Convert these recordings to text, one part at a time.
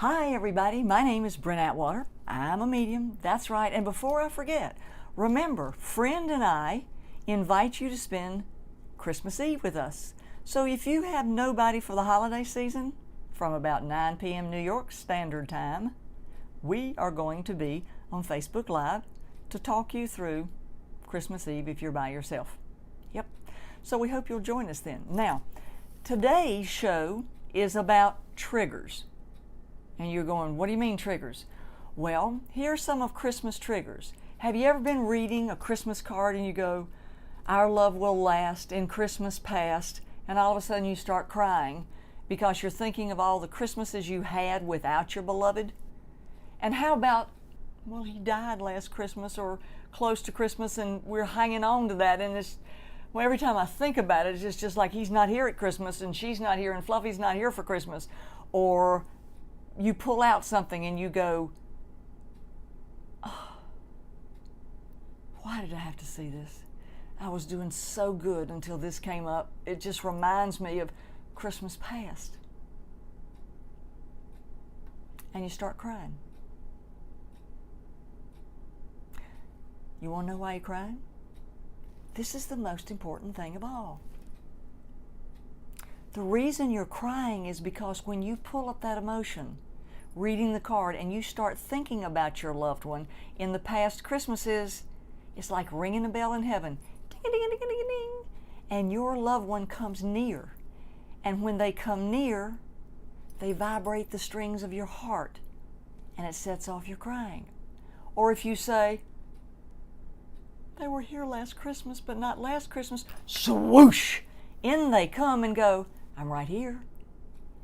Hi everybody, my name is Brent Atwater. I'm a medium, that's right. And before I forget, remember, Friend and I invite you to spend Christmas Eve with us. So if you have nobody for the holiday season, from about 9 p.m. New York Standard Time, we are going to be on Facebook Live to talk you through Christmas Eve if you're by yourself. Yep. So we hope you'll join us then. Now, today's show is about triggers. And you're going, what do you mean triggers? Well, here's some of Christmas triggers. Have you ever been reading a Christmas card and you go, our love will last in Christmas past, and all of a sudden you start crying because you're thinking of all the Christmases you had without your beloved? And how about, well, he died last Christmas or close to Christmas and we're hanging on to that, and it's, well, every time I think about it, it's just like he's not here at Christmas and she's not here and Fluffy's not here for Christmas. Or you pull out something and you go, oh, why did I have to see this? I was doing so good until this came up. It just reminds me of Christmas past. And you start crying. You want to know why you're crying? This is the most important thing of all. The reason you're crying is because when you pull up that emotion, reading the card, and you start thinking about your loved one in the past Christmases, it's like ringing a bell in heaven. Ding, ding, ding, ding, ding, ding. And your loved one comes near. And when they come near, they vibrate the strings of your heart, and it sets off your crying. Or if you say, they were here last Christmas, but not last Christmas, swoosh! In they come and go, I'm right here.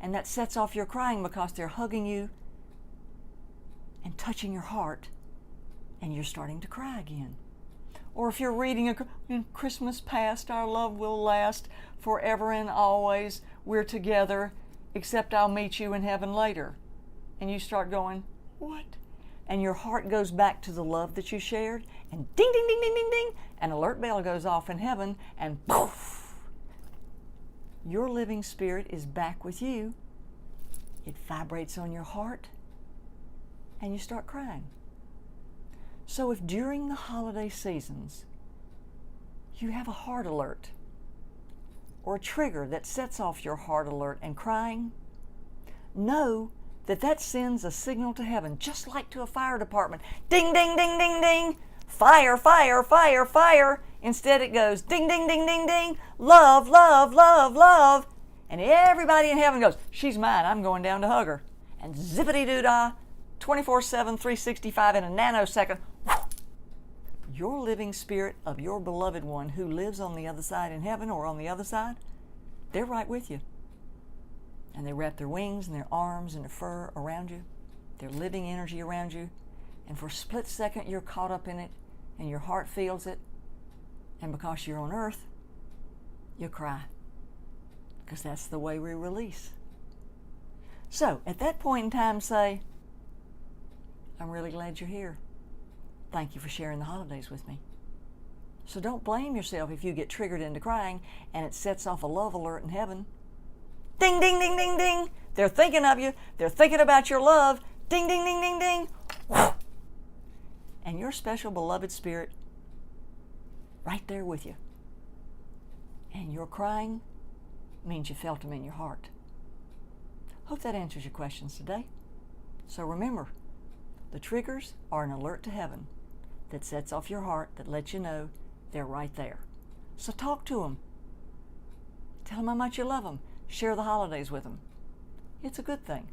And that sets off your crying because they're hugging you and touching your heart, and you're starting to cry again. Or if you're reading in Christmas past, our love will last forever and always. We're together, except I'll meet you in heaven later. And you start going, what? And your heart goes back to the love that you shared, and ding, ding, ding, ding, ding, ding, an alert bell goes off in heaven, and poof! Your living spirit is back with you. It vibrates on your heart, and you start crying. So if during the holiday seasons you have a heart alert or a trigger that sets off your heart alert and crying, know that that sends a signal to heaven, just like to a fire department. Ding, ding, ding, ding, ding. Fire, fire, fire, fire. Instead it goes ding, ding, ding, ding, ding. Love, love, love, love. And everybody in heaven goes, she's mine, I'm going down to hug her. And zippity-doo-dah, 24/7, 365 in a nanosecond, your living spirit of your beloved one who lives on the other side in heaven or on the other side, they're right with you. And they wrap their wings and their arms and their fur around you, their living energy around you. And for a split second, you're caught up in it and your heart feels it. And because you're on earth, you cry. Because that's the way we release. So at that point in time, say, I'm really glad you're here. Thank you for sharing the holidays with me. So don't blame yourself if you get triggered into crying and it sets off a love alert in heaven. Ding, ding, ding, ding, ding. They're thinking of you. They're thinking about your love. Ding, ding, ding, ding, ding. And your special beloved spirit right there with you. And your crying means you felt them in your heart. Hope that answers your questions today. So remember, the triggers are an alert to heaven that sets off your heart, that lets you know they're right there. So talk to them. Tell them how much you love them. Share the holidays with them. It's a good thing,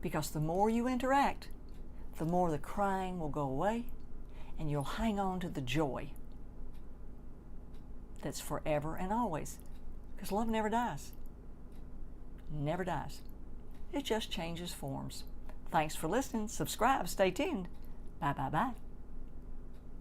because the more you interact, the more the crying will go away, and you'll hang on to the joy that's forever and always, because love never dies. Never dies. It just changes forms. Thanks for listening. Subscribe. Stay tuned. Bye, bye, bye.